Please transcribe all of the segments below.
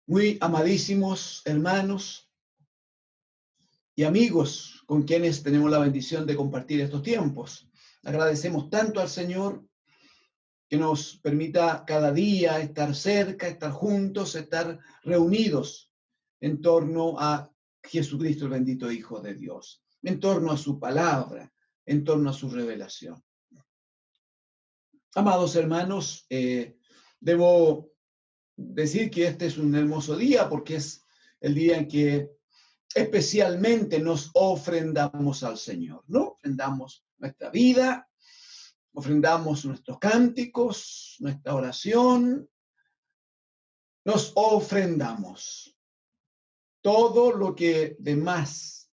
Muy amadísimos hermanos y amigos con quienes tenemos la bendición de compartir estos tiempos. Agradecemos tanto al Señor que nos permita cada día estar cerca, estar juntos, estar reunidos en torno a Jesucristo, el bendito Hijo de Dios, en torno a su palabra, en torno a su revelación. Amados hermanos, debo decir que este es un hermoso día porque es el día en que especialmente nos ofrendamos al Señor, ¿no? Ofrendamos nuestra vida, ofrendamos nuestros cánticos, nuestra oración, nos ofrendamos todo lo que de más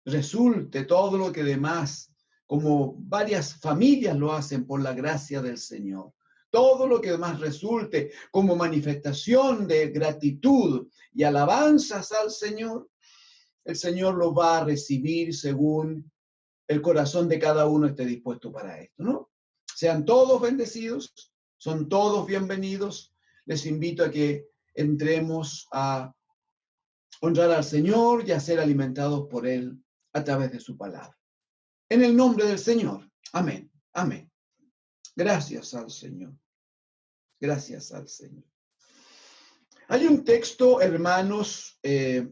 resulte, todo lo que de más, como varias familias lo hacen por la gracia del Señor. Todo lo que más resulte como manifestación de gratitud y alabanzas al Señor, el Señor lo va a recibir según el corazón de cada uno esté dispuesto para esto, ¿no? Sean todos bendecidos, son todos bienvenidos. Les invito a que entremos a honrar al Señor y a ser alimentados por Él a través de su palabra. En el nombre del Señor. Amén. Amén. Gracias al Señor. Gracias al Señor. Hay un texto, hermanos, que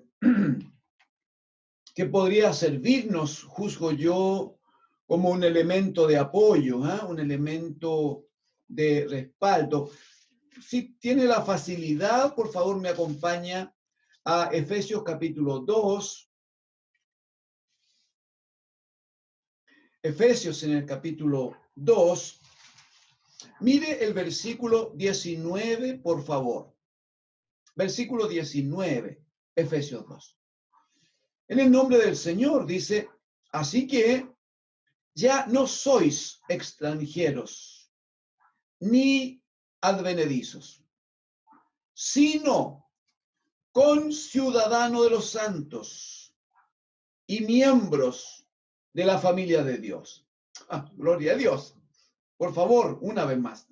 podría servirnos, juzgo yo, como un elemento de apoyo, un elemento de respaldo. Si tiene la facilidad, por favor, me acompaña a Efesios capítulo 2. Efesios en el capítulo 2. Mire el versículo 19, por favor. Versículo 19, Efesios 2. En el nombre del Señor dice, así que ya no sois extranjeros ni advenedizos, sino conciudadanos de los santos y miembros de la familia de Dios. Gloria a Dios. Por favor, una vez más.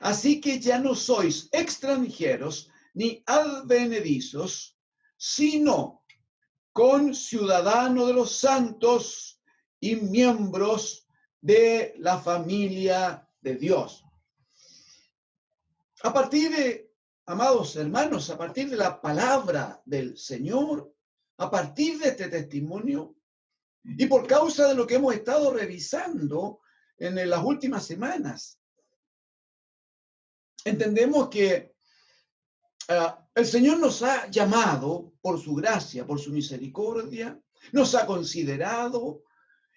Así que ya no sois extranjeros ni advenedizos, sino conciudadanos de los santos y miembros de la familia de Dios. A partir de, amados hermanos, a partir de la palabra del Señor, a partir de este testimonio, y por causa de lo que hemos estado revisando en las últimas semanas, entendemos que el Señor nos ha llamado por su gracia, por su misericordia, nos ha considerado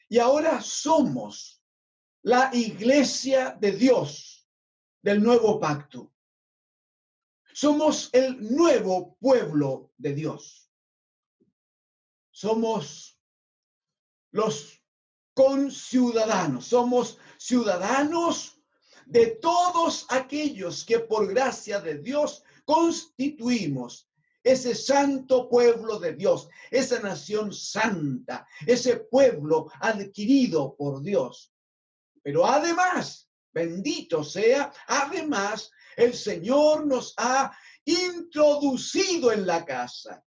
y ahora somos la iglesia de Dios del nuevo pacto. Somos el nuevo pueblo de Dios. Somos los conciudadanos, somos ciudadanos de todos aquellos que por gracia de Dios constituimos ese santo pueblo de Dios, esa nación santa, ese pueblo adquirido por Dios. Pero además, bendito sea, además el Señor nos ha introducido en la casa.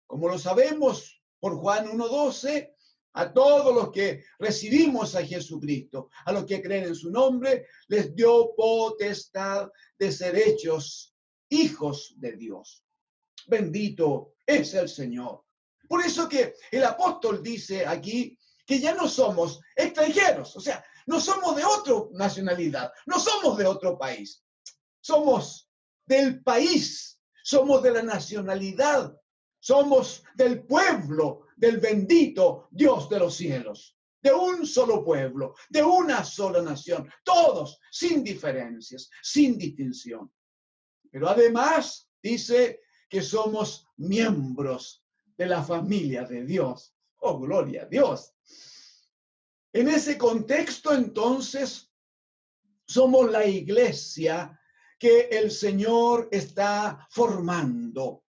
Como lo sabemos por Juan 1:12, a todos los que recibimos a Jesucristo, a los que creen en su nombre, les dio potestad de ser hechos hijos de Dios. Bendito es el Señor. Por eso que el apóstol dice aquí que ya no somos extranjeros, o sea, no somos de otra nacionalidad, no somos de otro país. Somos del país, somos de la nacionalidad, somos del pueblo del bendito Dios de los cielos, de un solo pueblo, de una sola nación, todos sin diferencias, sin distinción. Pero además dice que somos miembros de la familia de Dios. Oh, gloria a Dios. En ese contexto, entonces, somos la iglesia que el Señor está formando.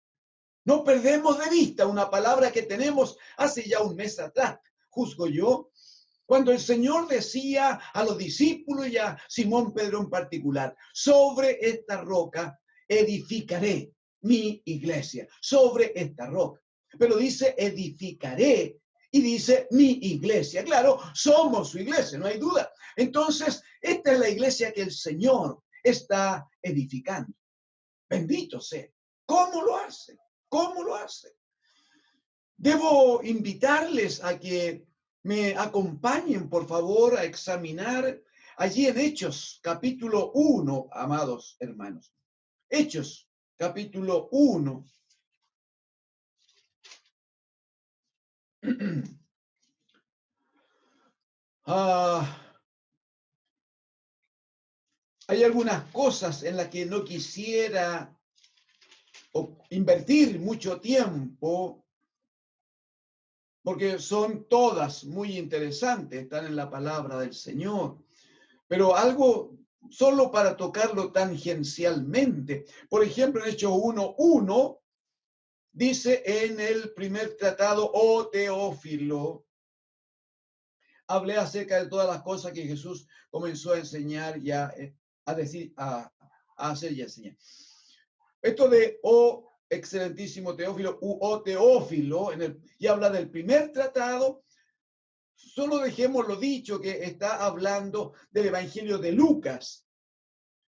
No perdemos de vista una palabra que tenemos hace ya un mes atrás, juzgo yo, cuando el Señor decía a los discípulos y a Simón Pedro en particular, sobre esta roca edificaré mi iglesia, sobre esta roca. Pero dice, edificaré, y dice, mi iglesia. Claro, somos su iglesia, no hay duda. Entonces, esta es la iglesia que el Señor está edificando. Bendito sea. ¿Cómo lo hace? ¿Cómo lo hace? Debo invitarles a que me acompañen, por favor, a examinar allí en Hechos, capítulo 1, amados hermanos. Hechos, capítulo 1. Hay algunas cosas en las que no quisiera invertir mucho tiempo, porque son todas muy interesantes, están en la palabra del Señor, pero algo solo para tocarlo tangencialmente. Por ejemplo, en Hechos 1:1 dice en el primer tratado, oh Teófilo, hablé acerca de todas las cosas que Jesús comenzó a enseñar y a decir, a hacer y a enseñar. Esto de, oh excelentísimo Teófilo, oh Teófilo, y habla del primer tratado, solo dejemos lo dicho que está hablando del Evangelio de Lucas.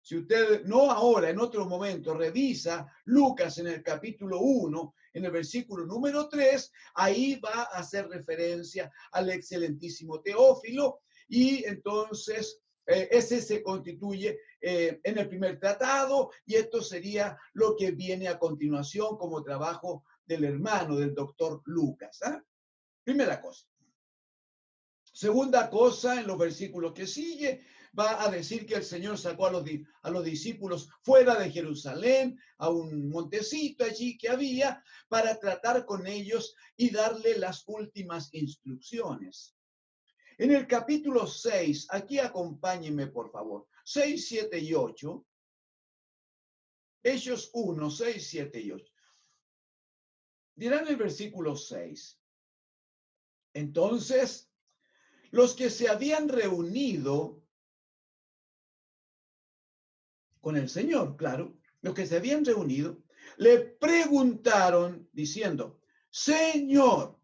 Si usted no ahora, en otro momento, revisa Lucas en el capítulo 1, en el versículo número 3, ahí va a hacer referencia al excelentísimo Teófilo, y entonces ese se constituye en el primer tratado, y esto sería lo que viene a continuación como trabajo del hermano, del doctor Lucas. Primera cosa. Segunda cosa, en los versículos que sigue, va a decir que el Señor sacó a los discípulos fuera de Jerusalén, a un montecito allí que había, para tratar con ellos y darle las últimas instrucciones. En el capítulo 6, aquí acompáñenme por favor, 6, 7 y 8, Hechos 1, 6, 7 y 8. Dirán el versículo 6. Entonces, los que se habían reunido con el Señor, claro, los que se habían reunido, le preguntaron diciendo, Señor,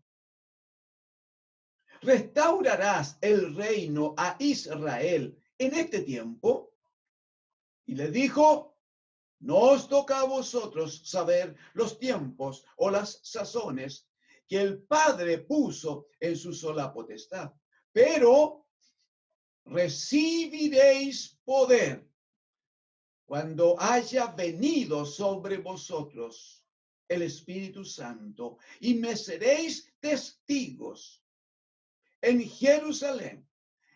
¿restaurarás el reino a Israel en este tiempo? Y le dijo, no os toca a vosotros saber los tiempos o las sazones que el Padre puso en su sola potestad, pero recibiréis poder cuando haya venido sobre vosotros el Espíritu Santo, y me seréis testigos en Jerusalén,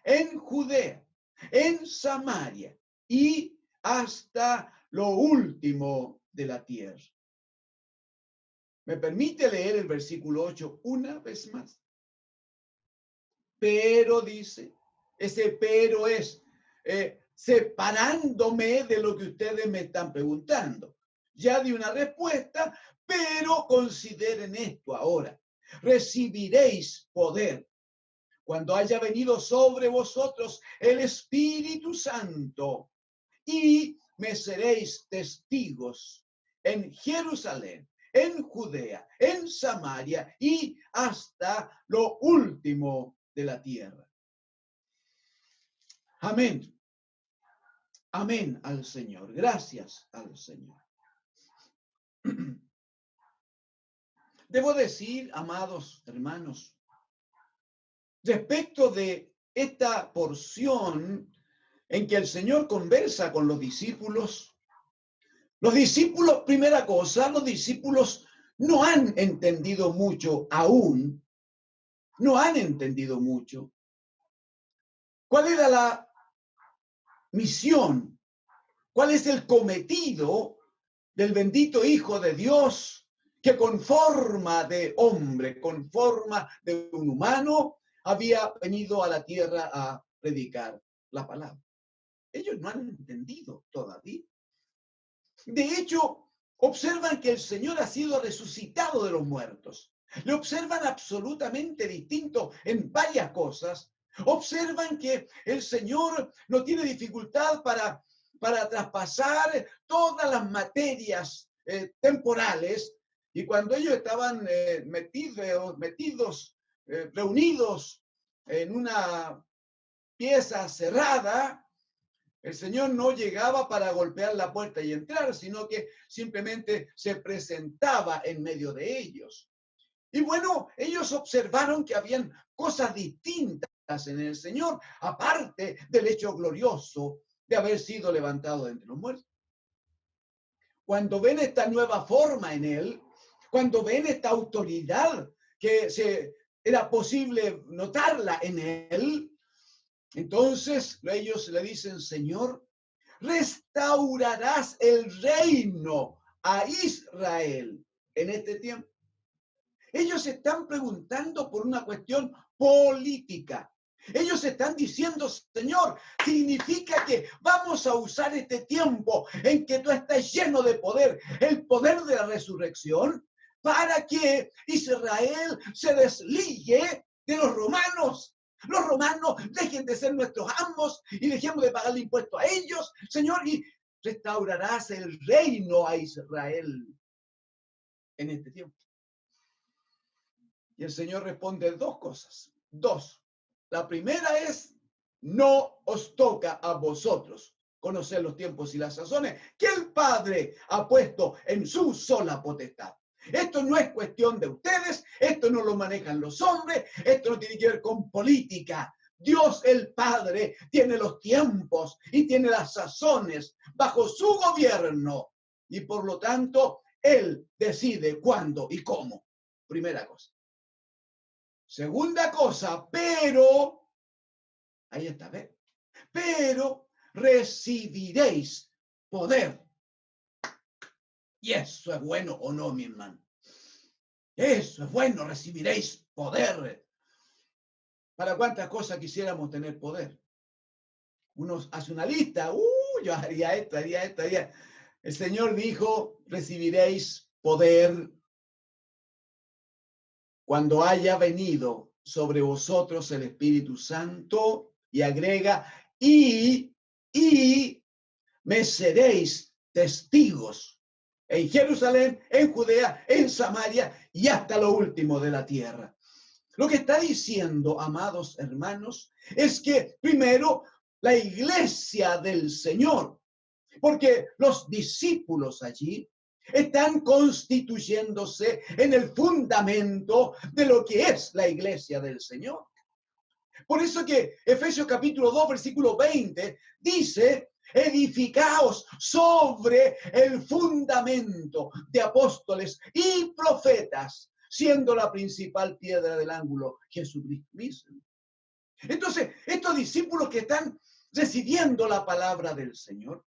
en Judea, en Samaria y hasta lo último de la tierra. ¿Me permite leer el versículo 8 una vez más? Pero dice, ese pero es separándome de lo que ustedes me están preguntando. Ya di una respuesta, pero consideren esto ahora. Recibiréis poder cuando haya venido sobre vosotros el Espíritu Santo, y me seréis testigos en Jerusalén, en Judea, en Samaria y hasta lo último de la tierra. Amén. Amén al Señor. Gracias al Señor. Debo decir, amados hermanos, respecto de esta porción en que el Señor conversa con los discípulos, primera cosa, los discípulos no han entendido mucho aún, no han entendido mucho. ¿Cuál era la misión? ¿Cuál es el cometido del bendito Hijo de Dios que con forma de hombre, con forma de un humano, había venido a la tierra a predicar la palabra? Ellos no han entendido todavía. De hecho, observan que el Señor ha sido resucitado de los muertos. Le observan absolutamente distinto en varias cosas. Observan que el Señor no tiene dificultad para traspasar todas las materias temporales, y cuando ellos estaban reunidos en una pieza cerrada, el Señor no llegaba para golpear la puerta y entrar, sino que simplemente se presentaba en medio de ellos. Y bueno, ellos observaron que habían cosas distintas en el Señor, aparte del hecho glorioso de haber sido levantado de entre los muertos. Cuando ven esta nueva forma en Él, cuando ven esta autoridad que era posible notarla en Él, entonces ellos le dicen, Señor, restaurarás el reino a Israel en este tiempo. Ellos están preguntando por una cuestión política. Ellos están diciendo, Señor, significa que vamos a usar este tiempo en que tú estás lleno de poder, el poder de la resurrección, para que Israel se desligue de los romanos. Los romanos dejen de ser nuestros amos y dejemos de pagarle impuestos a ellos, Señor, y restaurarás el reino a Israel en este tiempo. Y el Señor responde dos cosas. Dos. La primera es, no os toca a vosotros conocer los tiempos y las sazones que el Padre ha puesto en su sola potestad. Esto no es cuestión de ustedes, esto no lo manejan los hombres, esto no tiene que ver con política. Dios el Padre tiene los tiempos y tiene las sazones bajo su gobierno y por lo tanto Él decide cuándo y cómo. Primera cosa. Segunda cosa, pero, ahí está, ¿ves? Pero recibiréis poder. Y eso es bueno o no, mi hermano. Eso es bueno, recibiréis poder. ¿Para cuántas cosas quisiéramos tener poder? Uno hace una lista, yo haría esto, haría esto, haría. El Señor dijo, recibiréis poder cuando haya venido sobre vosotros el Espíritu Santo, y agrega, y me seréis testigos en Jerusalén, en Judea, en Samaria y hasta lo último de la tierra. Lo que está diciendo, amados hermanos, es que primero la iglesia del Señor, porque los discípulos allí están constituyéndose en el fundamento de lo que es la iglesia del Señor. Por eso que Efesios capítulo 2, versículo 20 dice, edificaos sobre el fundamento de apóstoles y profetas, siendo la principal piedra del ángulo Jesucristo mismo. Entonces, estos discípulos que están recibiendo la palabra del Señor,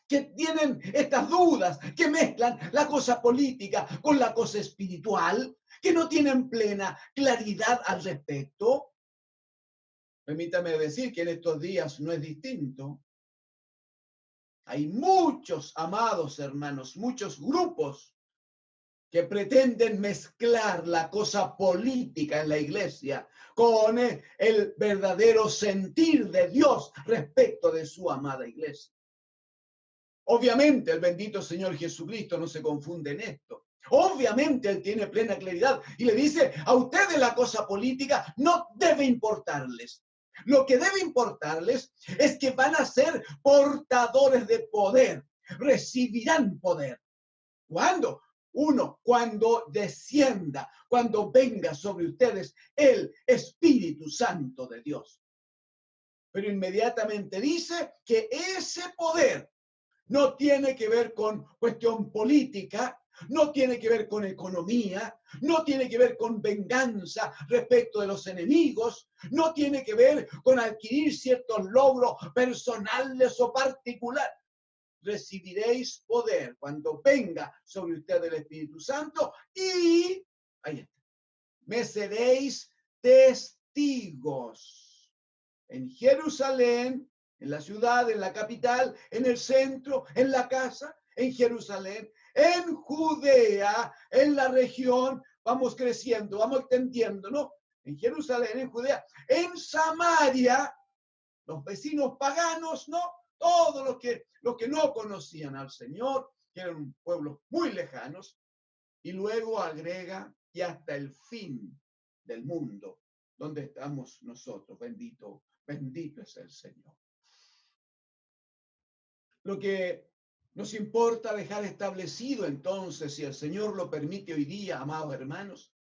que tienen estas dudas, que mezclan la cosa política con la cosa espiritual, que no tienen plena claridad al respecto. Permítame decir que en estos días no es distinto. Hay muchos, amados hermanos, muchos grupos que pretenden mezclar la cosa política en la iglesia con el verdadero sentir de Dios respecto de su amada iglesia. Obviamente el bendito Señor Jesucristo no se confunde en esto. Obviamente Él tiene plena claridad y le dice, a ustedes la cosa política no debe importarles. Lo que debe importarles es que van a ser portadores de poder, recibirán poder. ¿Cuándo? Cuando descienda, cuando venga sobre ustedes el Espíritu Santo de Dios. Pero inmediatamente dice que ese poder no tiene que ver con cuestión política, no tiene que ver con economía, no tiene que ver con venganza respecto de los enemigos, no tiene que ver con adquirir ciertos logros personales o particulares. Recibiréis poder cuando venga sobre ustedes el Espíritu Santo y, ahí está, me seréis testigos en Jerusalén, en la ciudad, en la capital, en el centro, en la casa, en Jerusalén, en Judea, en la región, vamos creciendo, vamos extendiendo, ¿no? En Jerusalén, en Judea, en Samaria, los vecinos paganos, ¿no? Todos los que no conocían al Señor, que eran pueblos muy lejanos, y luego agrega, y hasta el fin del mundo, donde estamos nosotros. Bendito, bendito es el Señor. Lo que nos importa dejar establecido entonces, si el Señor lo permite hoy día, amados hermanos,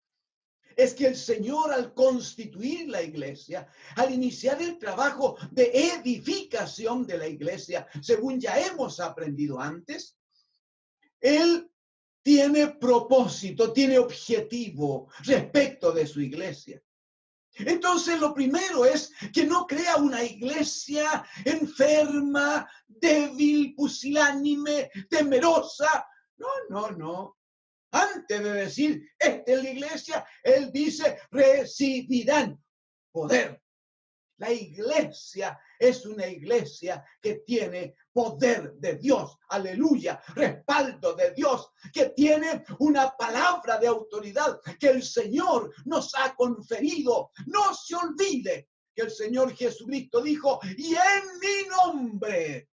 es que el Señor, al constituir la iglesia, al iniciar el trabajo de edificación de la iglesia, según ya hemos aprendido antes, Él tiene propósito, tiene objetivo respecto de su iglesia. Entonces, lo primero es que no crea una iglesia enferma, débil, pusilánime, temerosa. No, no, no. Antes de decir, esta es la iglesia, él dice, recibirán poder. La iglesia es una iglesia que tiene poder de Dios, aleluya, respaldo de Dios, que tiene una palabra de autoridad que el Señor nos ha conferido. No se olvide que el Señor Jesucristo dijo, y en mi nombre,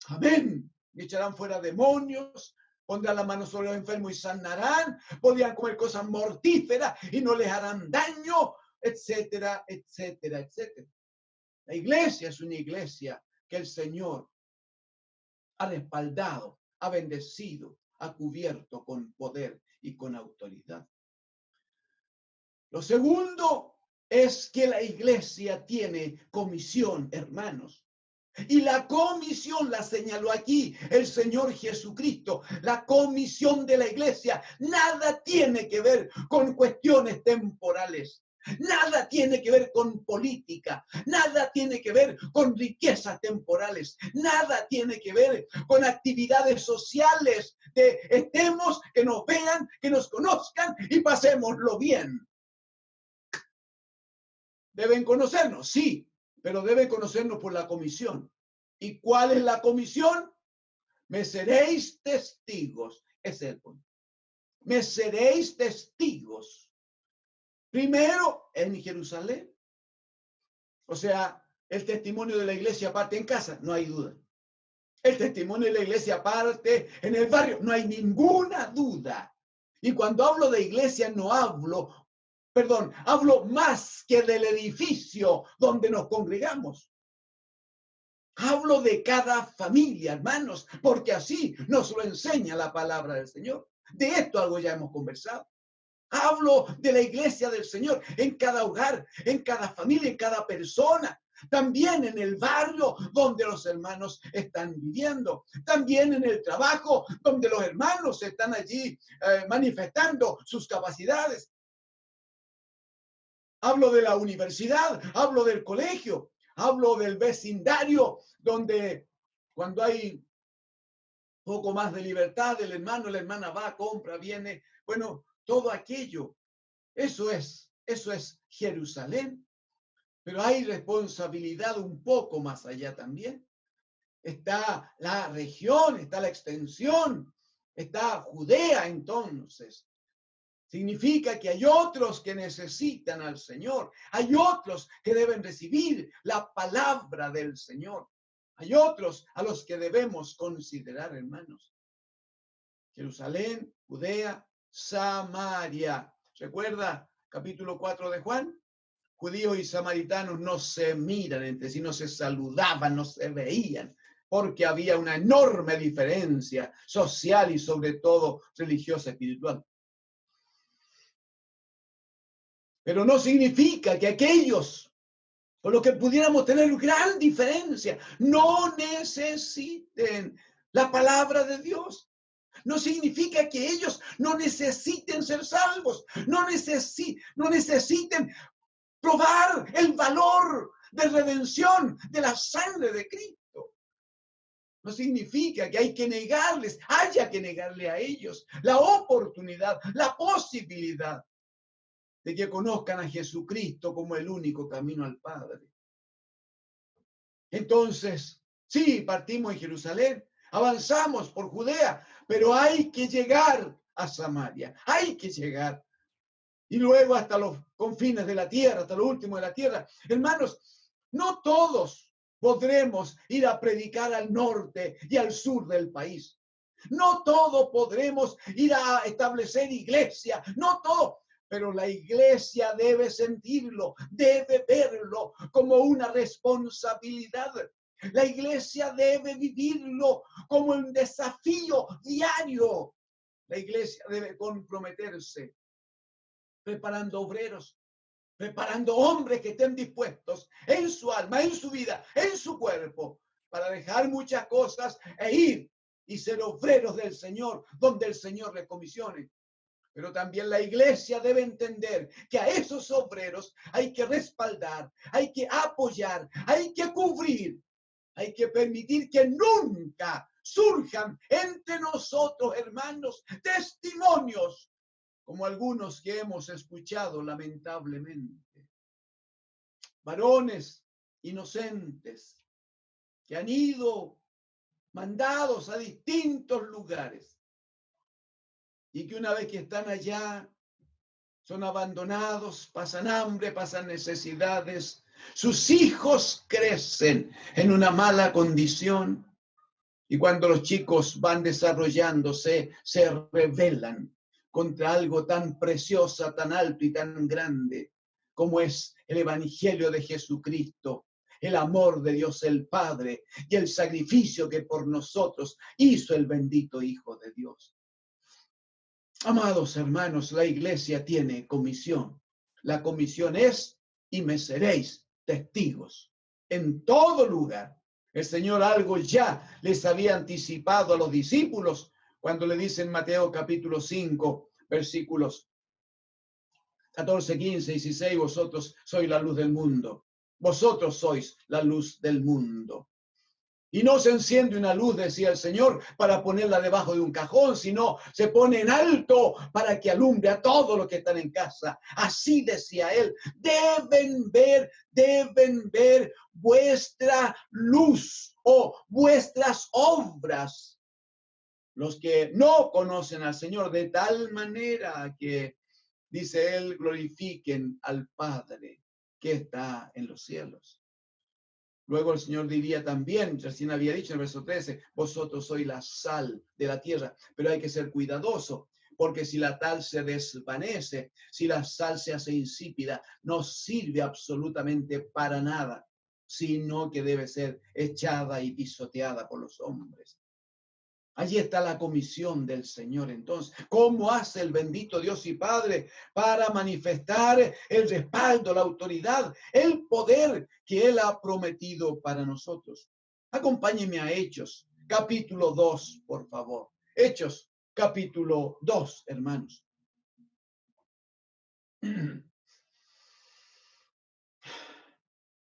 amén, echarán fuera demonios, pondrán la mano sobre los enfermos y sanarán, podrían comer cosas mortíferas y no les harán daño, etcétera, etcétera, etcétera. La iglesia es una iglesia que el Señor ha respaldado, ha bendecido, ha cubierto con poder y con autoridad. Lo segundo es que la iglesia tiene comisión, hermanos. Y la comisión la señaló aquí el Señor Jesucristo. La comisión de la iglesia nada tiene que ver con cuestiones temporales. Nada tiene que ver con política, nada tiene que ver con riquezas temporales, nada tiene que ver con actividades sociales de estemos, que nos vean, que nos conozcan y pasémoslo bien. ¿Deben conocernos? Sí, pero deben conocernos por la comisión. ¿Y cuál es la comisión? Me seréis testigos. Ese es el punto. Me seréis testigos. Primero en Jerusalén. O sea, el testimonio de la iglesia parte en casa, no hay duda. El testimonio de la iglesia parte en el barrio, no hay ninguna duda. Y cuando hablo de iglesia no hablo más que del edificio donde nos congregamos. Hablo de cada familia, hermanos, porque así nos lo enseña la palabra del Señor. De esto algo ya hemos conversado. Hablo de la iglesia del Señor en cada hogar, en cada familia, en cada persona. También en el barrio donde los hermanos están viviendo. También en el trabajo donde los hermanos están allí manifestando sus capacidades. Hablo de la universidad, hablo del colegio, hablo del vecindario donde cuando hay poco más de libertad, el hermano, la hermana va, compra, viene. Bueno, todo aquello, eso es Jerusalén. Pero hay responsabilidad un poco más allá también. Está la región, está la extensión, está Judea entonces. Significa que hay otros que necesitan al Señor. Hay otros que deben recibir la palabra del Señor. Hay otros a los que debemos considerar, hermanos. Jerusalén, Judea, Samaria. ¿Recuerda capítulo 4 de Juan? Judíos y samaritanos no se miran entre sí, no se saludaban, no se veían, porque había una enorme diferencia social y sobre todo religiosa, espiritual. Pero no significa que aquellos con los que pudiéramos tener gran diferencia no necesiten la palabra de Dios. No significa que ellos no necesiten ser salvos, no necesiten probar el valor de redención de la sangre de Cristo. No significa que hay que negarles, haya que negarle a ellos la oportunidad, la posibilidad de que conozcan a Jesucristo como el único camino al Padre. Entonces, sí, partimos en Jerusalén, avanzamos por Judea, pero hay que llegar a Samaria, hay que llegar. Y luego hasta los confines de la tierra, hasta lo último de la tierra. Hermanos, no todos podremos ir a predicar al norte y al sur del país. No todo podremos ir a establecer iglesia, no todo. Pero la iglesia debe sentirlo, debe verlo como una responsabilidad. La iglesia debe vivirlo como un desafío diario. La iglesia debe comprometerse, preparando obreros, preparando hombres que estén dispuestos en su alma, en su vida, en su cuerpo, para dejar muchas cosas e ir y ser obreros del Señor, donde el Señor les comisione. Pero también la iglesia debe entender que a esos obreros hay que respaldar, hay que apoyar, hay que cubrir, hay que permitir que nunca surjan entre nosotros, hermanos, testimonios como algunos que hemos escuchado lamentablemente. Varones inocentes que han ido mandados a distintos lugares y que una vez que están allá son abandonados, pasan hambre, pasan necesidades, sus hijos crecen en una mala condición y cuando los chicos van desarrollándose, se rebelan contra algo tan precioso, tan alto y tan grande como es el Evangelio de Jesucristo, el amor de Dios el Padre y el sacrificio que por nosotros hizo el bendito Hijo de Dios. Amados hermanos, la iglesia tiene comisión. La comisión es, y me seréis testigos en todo lugar. El Señor algo ya les había anticipado a los discípulos cuando le dice en Mateo capítulo 5, versículos 14, 15, 16, vosotros sois la luz del mundo. Vosotros sois la luz del mundo. Y no se enciende una luz, decía el Señor, para ponerla debajo de un cajón, sino se pone en alto para que alumbre a todos los que están en casa. Así decía él, deben ver vuestra luz o vuestras obras. Los que no conocen al Señor de tal manera que, dice él, glorifiquen al Padre que está en los cielos. Luego el Señor diría también, recién había dicho en el verso 13, vosotros sois la sal de la tierra, pero hay que ser cuidadoso, porque si la sal se desvanece, si la sal se hace insípida, no sirve absolutamente para nada, sino que debe ser echada y pisoteada por los hombres. Allí está la comisión del Señor. Entonces, ¿cómo hace el bendito Dios y Padre para manifestar el respaldo, la autoridad, el poder que Él ha prometido para nosotros? Acompáñenme a Hechos, capítulo 2, por favor. Hechos, capítulo 2, hermanos.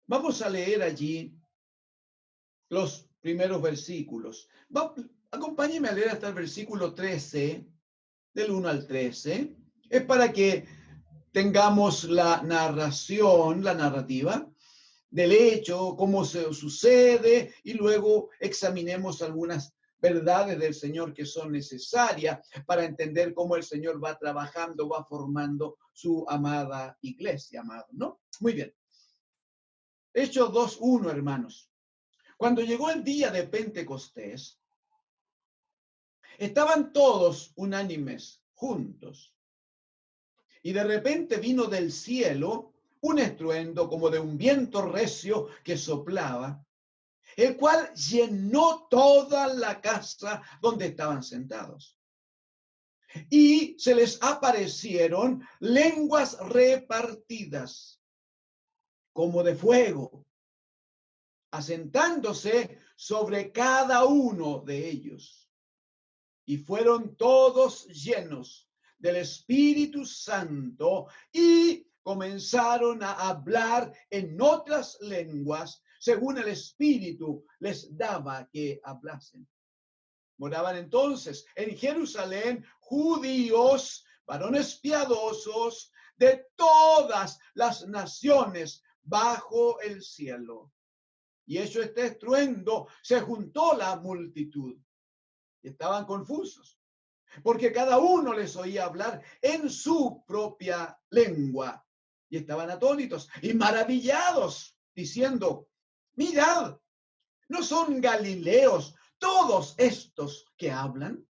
Vamos a leer allí los primeros versículos. Acompáñenme a leer hasta el versículo 13, del 1 al 13. Es para que tengamos la narración, la narrativa del hecho, cómo se sucede, y luego examinemos algunas verdades del Señor que son necesarias para entender cómo el Señor va trabajando, va formando su amada iglesia, amado, ¿no? Muy bien. Hechos 2:1, hermanos. Cuando llegó el día de Pentecostés, estaban todos unánimes, juntos. Y de repente vino del cielo un estruendo como de un viento recio que soplaba, el cual llenó toda la casa donde estaban sentados. Y se les aparecieron lenguas repartidas como de fuego, asentándose sobre cada uno de ellos. Y fueron todos llenos del Espíritu Santo y comenzaron a hablar en otras lenguas según el Espíritu les daba que hablasen. Moraban entonces en Jerusalén judíos, varones piadosos de todas las naciones bajo el cielo. Y hecho este estruendo, se juntó la multitud. Y estaban confusos, porque cada uno les oía hablar en su propia lengua. Y estaban atónitos y maravillados, diciendo, mirad, ¿no son galileos todos estos que hablan?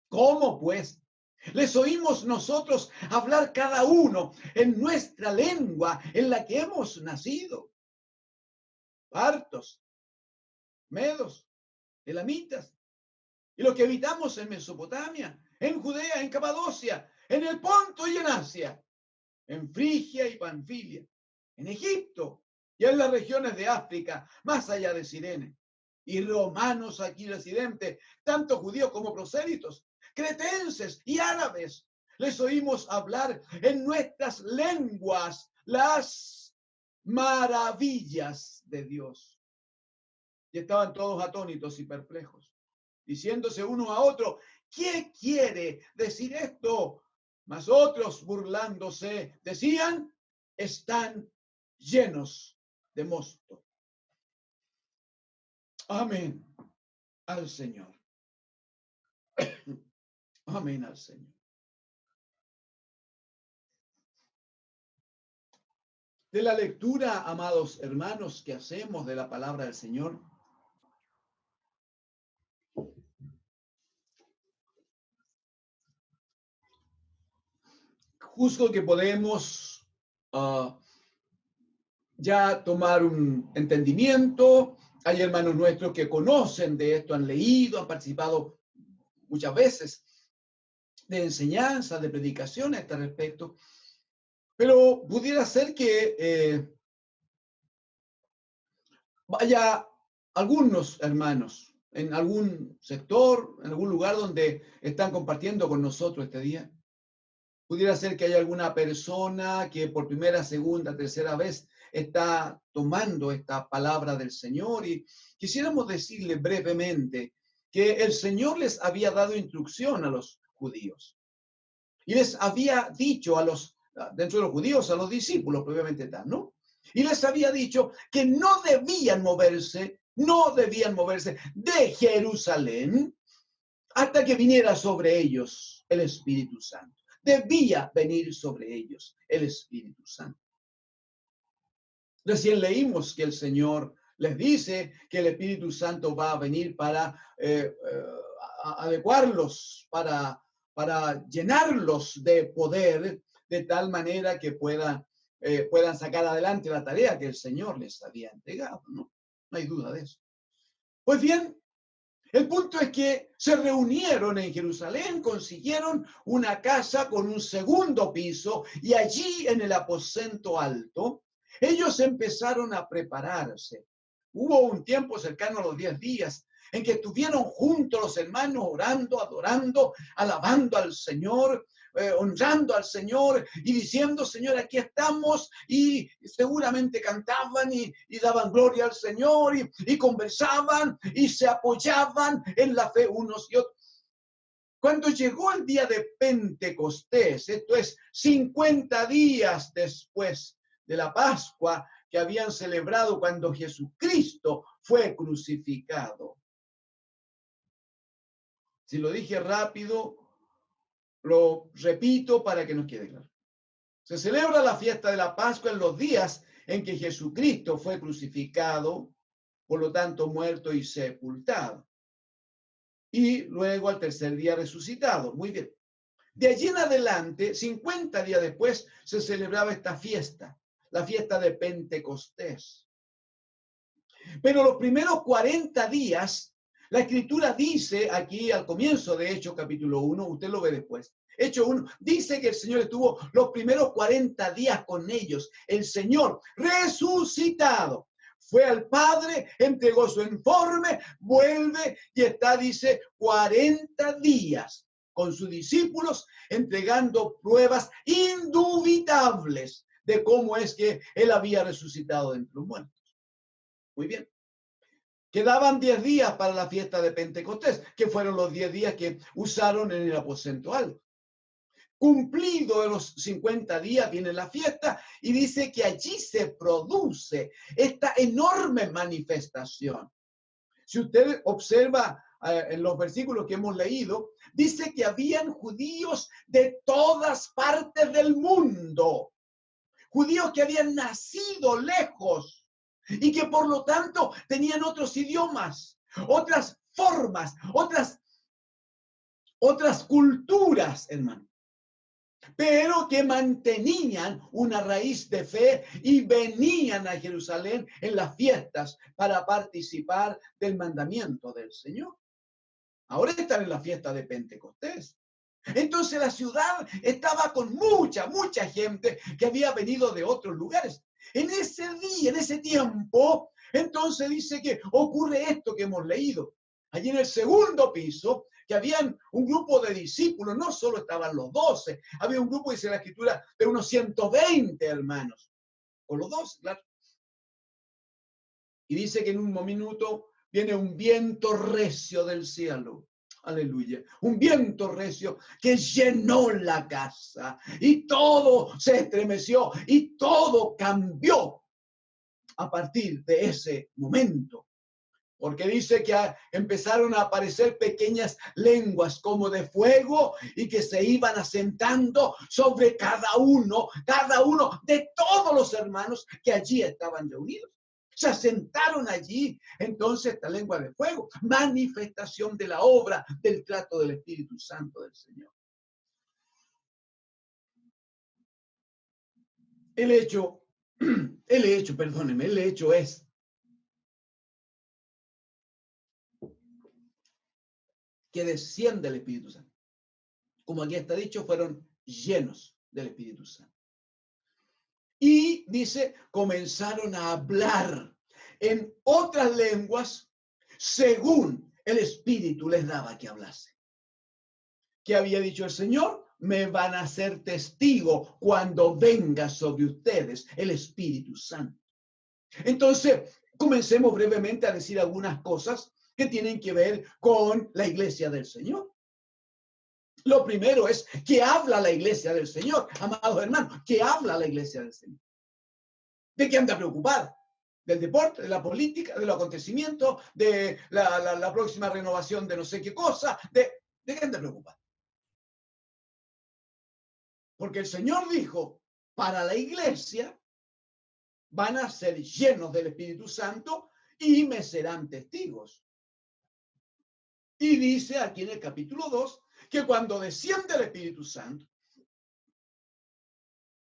¿Cómo pues? Les oímos nosotros hablar cada uno en nuestra lengua en la que hemos nacido. Partos, medos, elamitas, y los que habitamos en Mesopotamia, en Judea, en Capadocia, en el Ponto y en Asia, en Frigia y Panfilia, en Egipto y en las regiones de África, más allá de Cirene, y romanos aquí residentes, tanto judíos como prosélitos, cretenses y árabes. Les oímos hablar en nuestras lenguas las maravillas de Dios. Y estaban todos atónitos y perplejos, diciéndose uno a otro, ¿qué quiere decir esto? Mas otros, burlándose, decían, están llenos de mosto. Amén al Señor. Amén al Señor. De la lectura, amados hermanos, que hacemos de la palabra del Señor, juzgo que podemos ya tomar un entendimiento. Hay hermanos nuestros que conocen de esto, han leído, han participado muchas veces de enseñanza, de predicación a este respecto. Pero pudiera ser que vaya algunos hermanos en algún sector, en algún lugar donde están compartiendo con nosotros este día. Pudiera ser que haya alguna persona que por primera, segunda, tercera vez está tomando esta palabra del Señor, y quisiéramos decirle brevemente que el Señor les había dado instrucción a los judíos y les había dicho a los, dentro de los judíos, a los discípulos, probablemente tal, ¿no? Y les había dicho que no debían moverse de Jerusalén hasta que viniera sobre ellos el Espíritu Santo. Debía venir sobre ellos el Espíritu Santo. Recién leímos que el Señor les dice que el Espíritu Santo va a venir para adecuarlos, para llenarlos de poder, de tal manera que puedan sacar adelante la tarea que el Señor les había entregado, ¿no? No hay duda de eso. Pues bien, el punto es que se reunieron en Jerusalén, consiguieron una casa con un segundo piso, y allí en el aposento alto, ellos empezaron a prepararse. Hubo un tiempo cercano a los 10 días en que estuvieron juntos los hermanos orando, adorando, alabando al Señor, honrando al Señor y diciendo, Señor, aquí estamos, y seguramente cantaban y daban gloria al Señor y conversaban y se apoyaban en la fe unos y otros. Cuando llegó el día de Pentecostés, esto es 50 días después de la Pascua que habían celebrado cuando Jesucristo fue crucificado. Si lo dije rápido, lo repito para que nos quede claro. Se celebra la fiesta de la Pascua en los días en que Jesucristo fue crucificado, por lo tanto muerto y sepultado. Y luego al tercer día resucitado. Muy bien. De allí en adelante, 50 días después, se celebraba esta fiesta, la fiesta de Pentecostés. Pero los primeros 40 días, la Escritura dice aquí al comienzo de Hechos capítulo 1, usted lo ve después, Hechos 1, dice que el Señor estuvo los primeros 40 días con ellos. El Señor resucitado fue al Padre, entregó su informe, vuelve y está, dice, 40 días con sus discípulos, entregando pruebas indubitables de cómo es que Él había resucitado de entre los muertos. Muy bien. Quedaban 10 días para la fiesta de Pentecostés, que fueron los 10 días que usaron en el aposento alto. Cumplido los 50 días viene la fiesta y dice que allí se produce esta enorme manifestación. Si usted observa en los versículos que hemos leído, dice que habían judíos de todas partes del mundo, judíos que habían nacido lejos y que por lo tanto tenían otros idiomas, otras formas, otras culturas, hermano, pero que mantenían una raíz de fe y venían a Jerusalén en las fiestas para participar del mandamiento del Señor. Ahora están en la fiesta de Pentecostés. Entonces la ciudad estaba con mucha gente que había venido de otros lugares. En ese día, en ese tiempo, entonces dice que ocurre esto que hemos leído. Allí en el segundo piso, que habían un grupo de discípulos, no solo estaban los 12, había un grupo, dice la Escritura, de unos 120 hermanos, con los 12, claro. Y dice que en un minuto viene un viento recio del cielo. Aleluya. Un viento recio que llenó la casa y todo se estremeció y todo cambió a partir de ese momento. Porque dice que empezaron a aparecer pequeñas lenguas como de fuego y que se iban asentando sobre cada uno de todos los hermanos que allí estaban reunidos. Se asentaron allí, entonces, esta lengua de fuego, manifestación de la obra del trato del Espíritu Santo del Señor. El hecho es que desciende el Espíritu Santo. Como aquí está dicho, fueron llenos del Espíritu Santo. Y dice, comenzaron a hablar en otras lenguas según el Espíritu les daba que hablase. ¿Qué había dicho el Señor? Me van a ser testigo cuando venga sobre ustedes el Espíritu Santo. Entonces, comencemos brevemente a decir algunas cosas que tienen que ver con la iglesia del Señor. Lo primero es que habla la iglesia del Señor, amados hermanos, que habla la iglesia del Señor. ¿De qué anda preocupada? Del deporte, de la política, de los acontecimientos, de la próxima renovación de no sé qué cosa, ¿de qué anda preocupada? Porque el Señor dijo, para la iglesia van a ser llenos del Espíritu Santo y me serán testigos. Y dice aquí en el capítulo 2 que cuando desciende el Espíritu Santo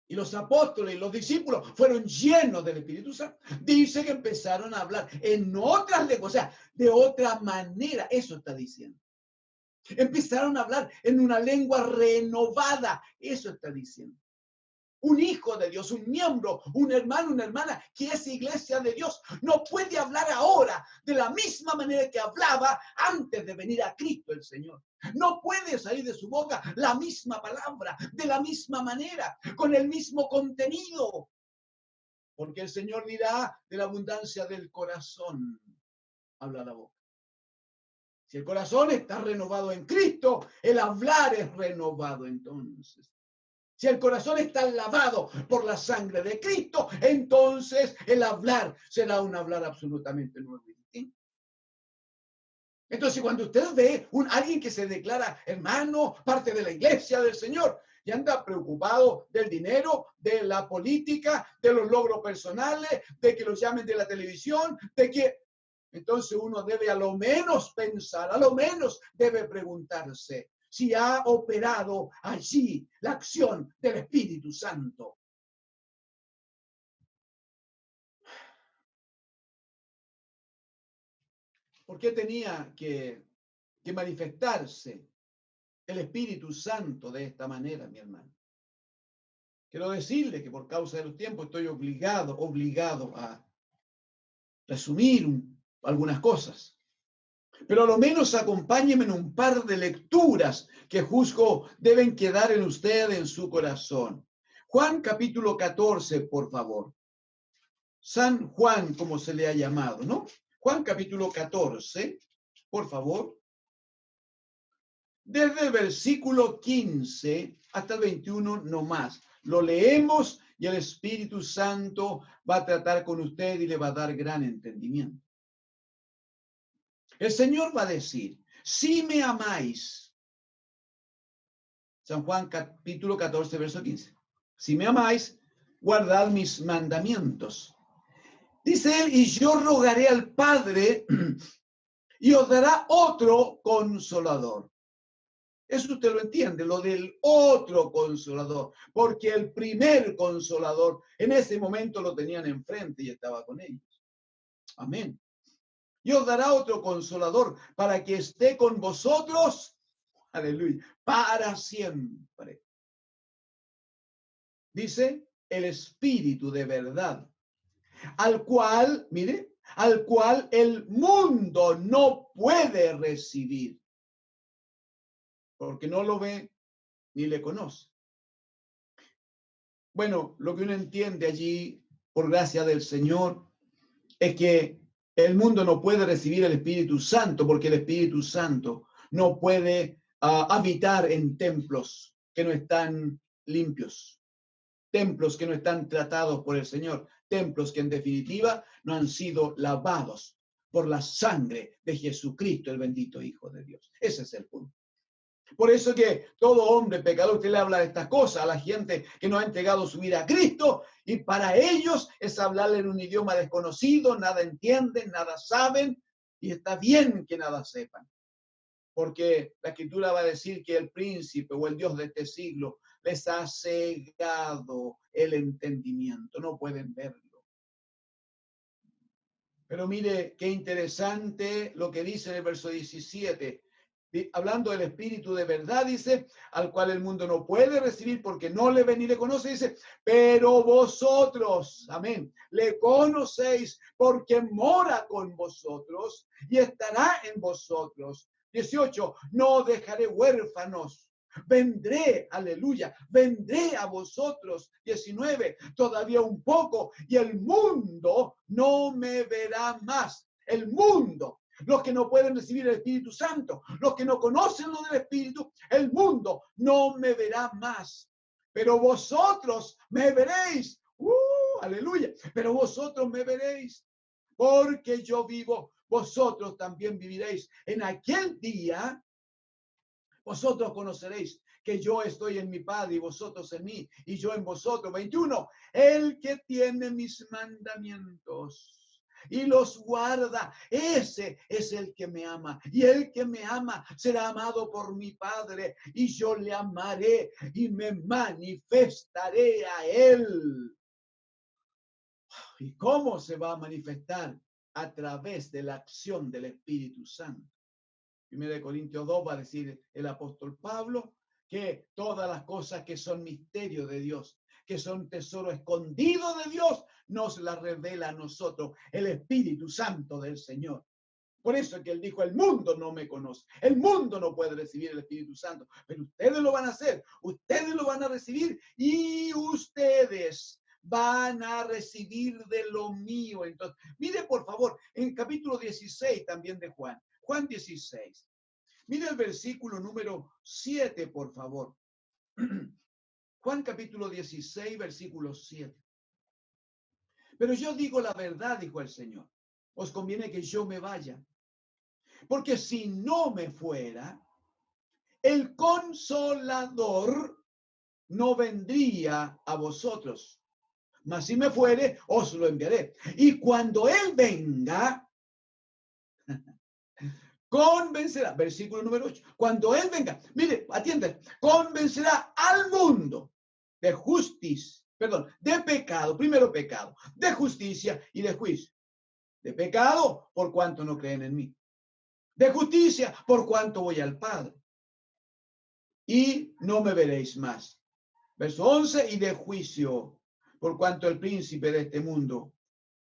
y los apóstoles y los discípulos fueron llenos del Espíritu Santo, dice que empezaron a hablar en otras lenguas, o sea, de otra manera, eso está diciendo. Empezaron a hablar en una lengua renovada, eso está diciendo. Un hijo de Dios, un miembro, un hermano, una hermana que es iglesia de Dios, no puede hablar ahora de la misma manera que hablaba antes de venir a Cristo el Señor. No puede salir de su boca la misma palabra, de la misma manera, con el mismo contenido. Porque el Señor dirá de la abundancia del corazón, habla la boca. Si el corazón está renovado en Cristo, el hablar es renovado entonces. Si el corazón está lavado por la sangre de Cristo, entonces el hablar será un hablar absolutamente nuevo y distinto. Entonces, cuando usted ve alguien que se declara hermano, parte de la iglesia del Señor, y anda preocupado del dinero, de la política, de los logros personales, de que los llamen de la televisión, de que... Entonces uno debe a lo menos pensar, a lo menos debe preguntarse, si ha operado allí la acción del Espíritu Santo. ¿Por qué tenía que manifestarse el Espíritu Santo de esta manera, mi hermano? Quiero decirle que por causa de los tiempos estoy obligado a resumir algunas cosas. Pero a lo menos acompáñenme en un par de lecturas que juzgo deben quedar en usted, en su corazón. Juan capítulo 14, por favor. San Juan, como se le ha llamado, ¿no? Juan capítulo 14, por favor. Desde el versículo 15 hasta el 21 no más. Lo leemos y el Espíritu Santo va a tratar con usted y le va a dar gran entendimiento. El Señor va a decir, si me amáis, San Juan capítulo 14, verso 15, si me amáis, guardad mis mandamientos. Dice él, y yo rogaré al Padre, y os dará otro consolador. Eso usted lo entiende, lo del otro consolador, porque el primer consolador en ese momento lo tenían enfrente y estaba con ellos. Amén. Y os dará otro consolador para que esté con vosotros, aleluya, para siempre. Dice el Espíritu de verdad, al cual, mire, al cual el mundo no puede recibir, porque no lo ve ni le conoce. Bueno, lo que uno entiende allí, por gracia del Señor, es que el mundo no puede recibir el Espíritu Santo, porque el Espíritu Santo no puede habitar en templos que no están limpios, templos que no están tratados por el Señor, templos que en definitiva no han sido lavados por la sangre de Jesucristo, el bendito Hijo de Dios. Ese es el punto. Por eso que todo hombre pecador, usted le habla de estas cosas a la gente que no ha entregado su vida a Cristo, y para ellos es hablarle en un idioma desconocido, nada entienden, nada saben, y está bien que nada sepan. Porque la Escritura va a decir que el príncipe o el Dios de este siglo les ha cegado el entendimiento, no pueden verlo. Pero mire qué interesante lo que dice en el verso 17. Hablando del Espíritu de verdad, dice, al cual el mundo no puede recibir porque no le ve ni le conoce, dice, pero vosotros, amén, le conocéis porque mora con vosotros y estará en vosotros. 18, no dejaré huérfanos. Vendré, aleluya, vendré a vosotros. 19, todavía un poco y el mundo no me verá más. El mundo, los que no pueden recibir el Espíritu Santo, los que no conocen lo del Espíritu, el mundo no me verá más. Pero vosotros me veréis. Aleluya. Pero vosotros me veréis. Porque yo vivo, vosotros también viviréis. En aquel día, vosotros conoceréis que yo estoy en mi Padre y vosotros en mí y yo en vosotros. 21. El que tiene mis mandamientos y los guarda, ese es el que me ama. Y el que me ama será amado por mi Padre y yo le amaré y me manifestaré a él. ¿Y cómo se va a manifestar? A través de la acción del Espíritu Santo. 1 Corintios 2 va a decir el apóstol Pablo que todas las cosas que son misterio de Dios, que son tesoro escondido de Dios, nos las revela a nosotros el Espíritu Santo del Señor. Por eso es que él dijo, el mundo no me conoce, el mundo no puede recibir el Espíritu Santo, pero ustedes lo van a hacer, ustedes lo van a recibir y ustedes van a recibir de lo mío. Entonces, mire por favor, en el capítulo 16 también de Juan, Juan 16. Mire el versículo número 7, por favor. Juan capítulo 16, versículo 7. Pero yo digo la verdad, dijo el Señor. Os conviene que yo me vaya. Porque si no me fuera, el Consolador no vendría a vosotros. Mas si me fuere, os lo enviaré. Y cuando Él venga, convencerá, versículo número 8, cuando Él venga, mire, atiende, convencerá al mundo de justicia, perdón, de pecado, primero pecado, de justicia y de juicio. De pecado, por cuanto no creen en mí. De justicia, por cuanto voy al Padre. Y no me veréis más. Verso 11, y de juicio, por cuanto el príncipe de este mundo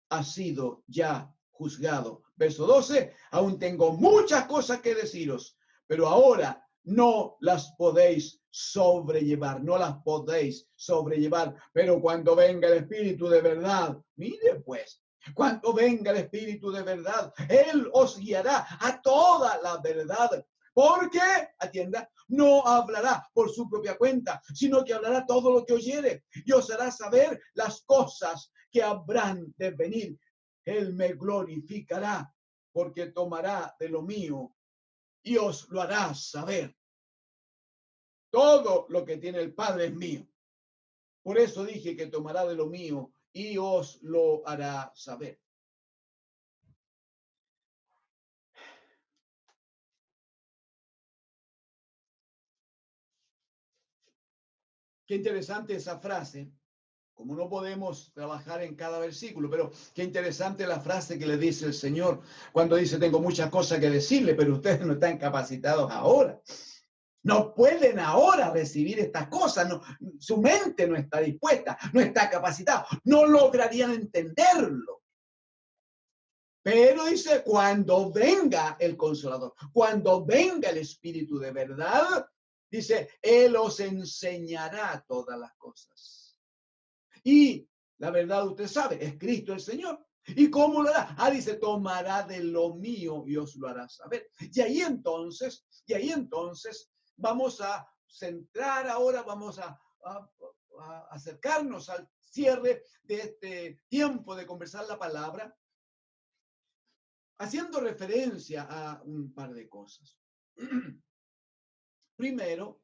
ha sido ya juzgado. Verso 12, aún tengo muchas cosas que deciros, pero ahora no las podéis sobrellevar, no las podéis sobrellevar, pero cuando venga el Espíritu de verdad, mire pues, cuando venga el Espíritu de verdad, Él os guiará a toda la verdad. Porque, atienda, no hablará por su propia cuenta, sino que hablará todo lo que oyere y os hará saber las cosas que habrán de venir. Él me glorificará porque tomará de lo mío y os lo hará saber. Todo lo que tiene el Padre es mío. Por eso dije que tomará de lo mío y os lo hará saber. Qué interesante esa frase. Como no podemos trabajar en cada versículo, pero qué interesante la frase que le dice el Señor cuando dice, tengo muchas cosas que decirle, pero ustedes no están capacitados ahora. No pueden ahora recibir estas cosas, no, su mente no está dispuesta, no está capacitada, no lograrían entenderlo. Pero dice, cuando venga el Consolador, cuando venga el Espíritu de verdad, dice, Él os enseñará todas las cosas. Y la verdad, usted sabe, es Cristo el Señor. ¿Y cómo lo hará? Dice, tomará de lo mío y os lo hará saber. Y ahí entonces, vamos a centrar ahora, vamos a acercarnos al cierre de este tiempo de conversar la palabra, haciendo referencia a un par de cosas. Primero,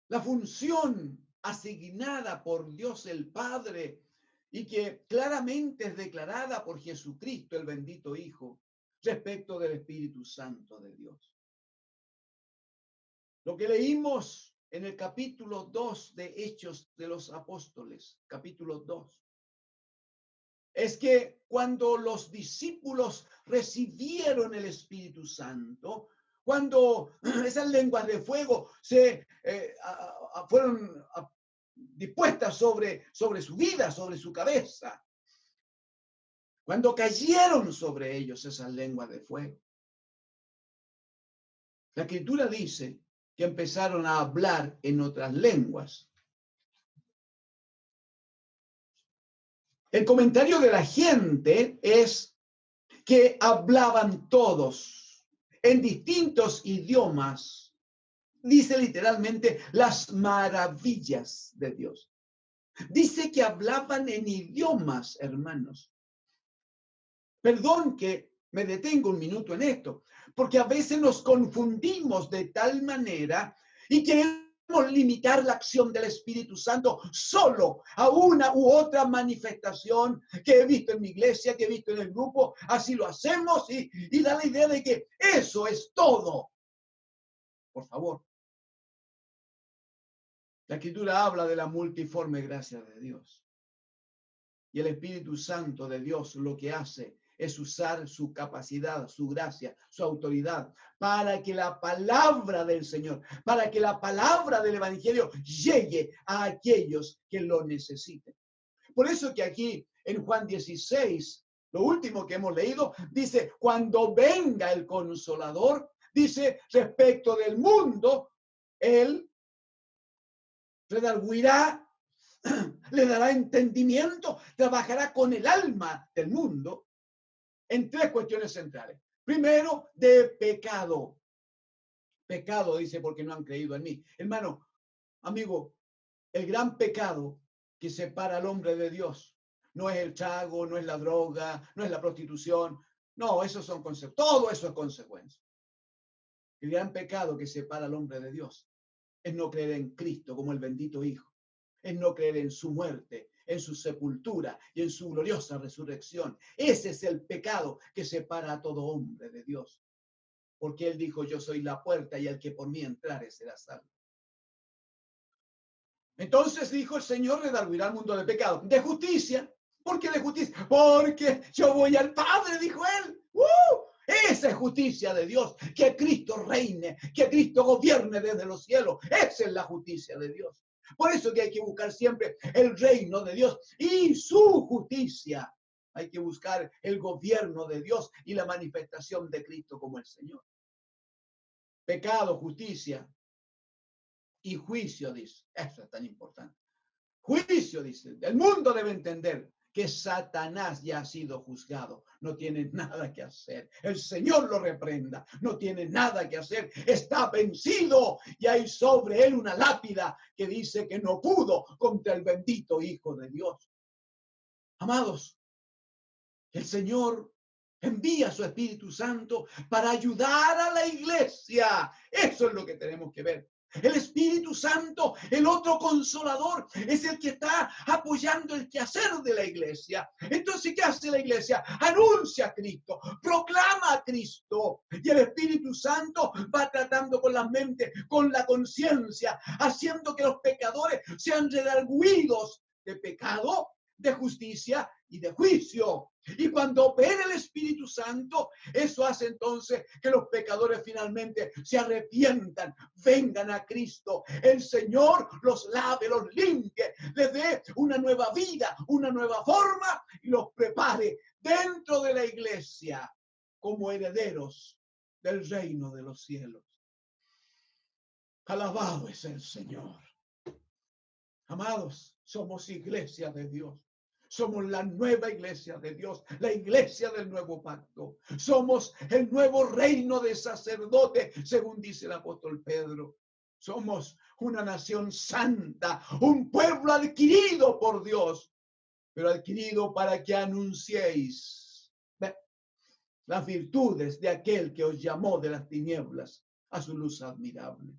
la función asignada por Dios el Padre y que claramente es declarada por Jesucristo, el bendito Hijo, respecto del Espíritu Santo de Dios. Lo que leímos en el capítulo 2 de Hechos de los Apóstoles, capítulo 2, es que cuando los discípulos recibieron el Espíritu Santo, cuando esas lenguas de fuego se fueron dispuestas sobre su vida, sobre su cabeza, cuando cayeron sobre ellos esas lenguas de fuego, la Escritura dice que empezaron a hablar en otras lenguas. El comentario de la gente es que hablaban todos en distintos idiomas, dice literalmente las maravillas de Dios. Dice que hablaban en idiomas, hermanos. Perdón que me detengo un minuto en esto, porque a veces nos confundimos de tal manera y queremos limitar la acción del Espíritu Santo solo a una u otra manifestación que he visto en mi iglesia, que he visto en el grupo. Así lo hacemos y da la idea de que eso es todo. Por favor. La Escritura habla de la multiforme gracia de Dios. Y el Espíritu Santo de Dios lo que hace es usar su capacidad, su gracia, su autoridad, para que la palabra del Señor, para que la palabra del Evangelio llegue a aquellos que lo necesiten. Por eso que aquí en Juan 16, lo último que hemos leído, dice, cuando venga el Consolador, dice, respecto del mundo, Él redarguirá, le dará entendimiento, trabajará con el alma del mundo en tres cuestiones centrales. Primero, de pecado. Pecado, dice, porque no han creído en mí. Hermano, amigo, el gran pecado que separa al hombre de Dios no es el trago, no es la droga, no es la prostitución. No, esos son conceptos. Todo eso es consecuencia. El gran pecado que separa al hombre de Dios es no creer en Cristo como el bendito Hijo. Es no creer en su muerte, en su sepultura y en su gloriosa resurrección. Ese es el pecado que separa a todo hombre de Dios. Porque Él dijo, yo soy la puerta y el que por mí entrare será salvo. Entonces dijo el Señor, redarguirá al mundo de pecado. De justicia. ¿Por qué de justicia? Porque yo voy al Padre, dijo Él. Esa es justicia de Dios. Que Cristo reine, que Cristo gobierne desde los cielos. Esa es la justicia de Dios. Por eso que hay que buscar siempre el reino de Dios y su justicia. Hay que buscar el gobierno de Dios y la manifestación de Cristo como el Señor. Pecado, justicia y juicio, dice. Eso es tan importante. Juicio, dice. El mundo debe entender que Satanás ya ha sido juzgado. No tiene nada que hacer. El Señor lo reprenda. No tiene nada que hacer. Está vencido. Y hay sobre él una lápida que dice que no pudo contra el bendito Hijo de Dios. Amados, el Señor envía a su Espíritu Santo para ayudar a la iglesia. Eso es lo que tenemos que ver. El Espíritu Santo, el otro consolador, es el que está apoyando el quehacer de la iglesia. Entonces, ¿qué hace la iglesia? Anuncia a Cristo, proclama a Cristo. Y el Espíritu Santo va tratando con la mente, con la conciencia, haciendo que los pecadores sean redarguidos de pecado, de justicia y de juicio. Y cuando opera el Espíritu Santo, eso hace entonces que los pecadores finalmente se arrepientan, vengan a Cristo. El Señor los lave, los limpie, les dé una nueva vida, una nueva forma y los prepare dentro de la iglesia como herederos del reino de los cielos. Alabado es el Señor. Amados, somos iglesia de Dios. Somos la nueva iglesia de Dios, la iglesia del nuevo pacto. Somos el nuevo reino de sacerdotes, según dice el apóstol Pedro. Somos una nación santa, un pueblo adquirido por Dios, pero adquirido para que anunciéis las virtudes de aquel que os llamó de las tinieblas a su luz admirable.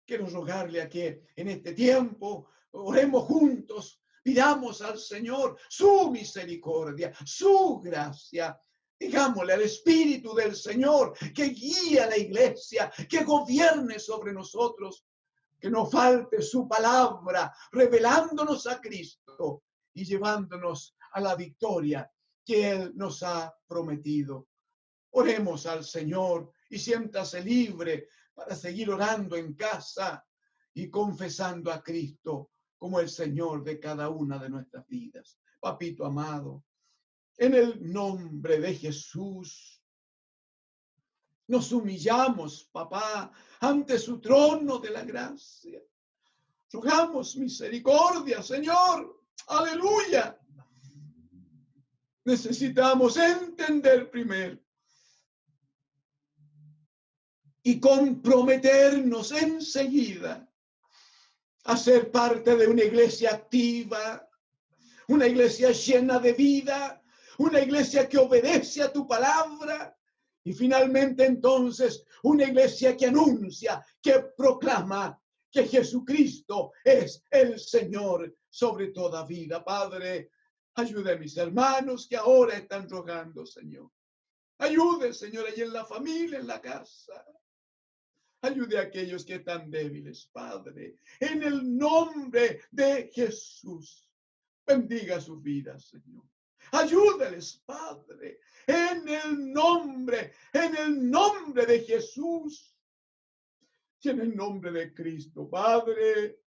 Quiero rogarle a que en este tiempo oremos juntos, pidamos al Señor su misericordia, su gracia. Digámosle al Espíritu del Señor que guíe a la iglesia, que gobierne sobre nosotros, que no falte su palabra, revelándonos a Cristo y llevándonos a la victoria que Él nos ha prometido. Oremos al Señor y siéntase libre para seguir orando en casa y confesando a Cristo como el Señor de cada una de nuestras vidas. Papito amado, en el nombre de Jesús, nos humillamos, papá, ante su trono de la gracia. Rogamos misericordia, Señor. Aleluya. Necesitamos entender primero y comprometernos enseguida a ser parte de una iglesia activa, una iglesia llena de vida, una iglesia que obedece a tu palabra y finalmente entonces una iglesia que anuncia, que proclama que Jesucristo es el Señor sobre toda vida. Padre, ayude a mis hermanos que ahora están rogando, Señor. Ayude, Señor, allí en la familia, en la casa. Ayude a aquellos que están débiles, Padre. En el nombre de Jesús. Bendiga sus vidas, Señor. Ayúdales, Padre. En el nombre de Jesús. Y en el nombre de Cristo, Padre.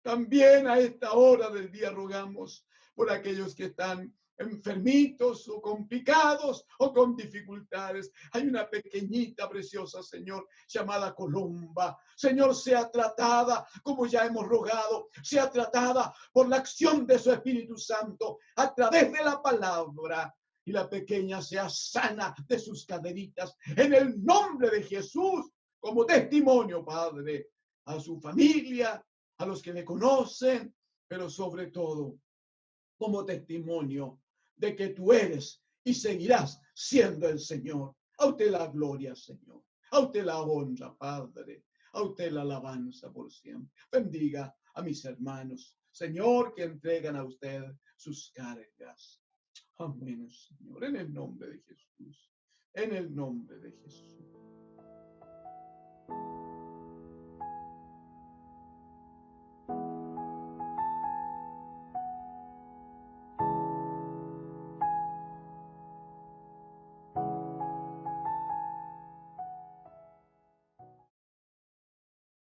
También a esta hora del día rogamos por aquellos que están enfermitos o complicados o con dificultades. Hay una pequeñita, preciosa, Señor, llamada Colomba. Señor, sea tratada, como ya hemos rogado, sea tratada por la acción de su Espíritu Santo a través de la palabra. Y la pequeña sea sana de sus caderitas. En el nombre de Jesús, como testimonio, Padre, a su familia, a los que le conocen, pero sobre todo como testimonio de que tú eres y seguirás siendo el Señor. A usted la gloria, Señor. A usted la honra, Padre. A usted la alabanza por siempre. Bendiga a mis hermanos, Señor, que entregan a usted sus cargas. Amén, Señor, en el nombre de Jesús. En el nombre de Jesús.